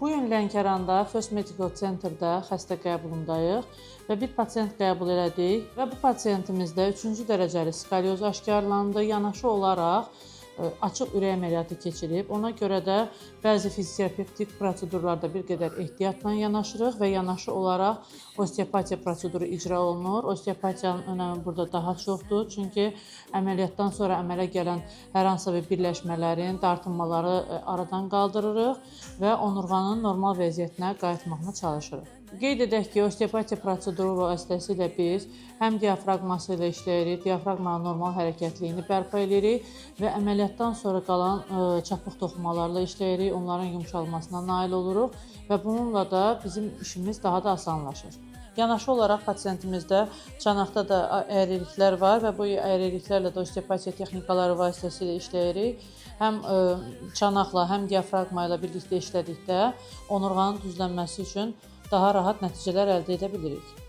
Bu gün Lənkəranda First Medical Center'da xəstə qəbulundayıq və bir pasiyent qəbul elədik və bu pasiyentimizdə 3-cü dərəcəli skolyoz aşkarlandı. Yanaşı olaraq açıq ürək əməliyyatı keçirib. Ona görə də bəzi fizioterapevtik prosedurlarda bir qədər ehtiyatla yanaşırıq və yanaşı olaraq osteopatiya proseduru icra olunur. Osteopatiyanın önəmi burada daha çoxdur, çünki əməliyyatdan sonra əmələ gələn hər hansı bir birləşmələrin, dartınmaları aradan qaldırırıq və onurğanın normal vəziyyətinə qayıtmağına çalışırıq. Qeyd edək ki, osteopatiya proseduru vasitəsilə biz həm diafraqması ilə işləyirik, diafraqmanın normal hərəkətliyini bərpa edirik və əməliyyatdan sonra qalan çapıq toxumalarla işləyirik, onların yumşalmasına nail oluruq və bununla da bizim işimiz daha da asanlaşır. Yanaşı olaraq pasiyentimizdə çanaqda da əyriliklər var və bu əyriliklərlə də osteopatiya texnikaları vasitəsilə işləyirik. Həm çanaqla, həm diafraqma ilə birlikdə işlədikdə onurğanın düzlənməsi üçün daha rahat nəticələr əldə edə bilirik.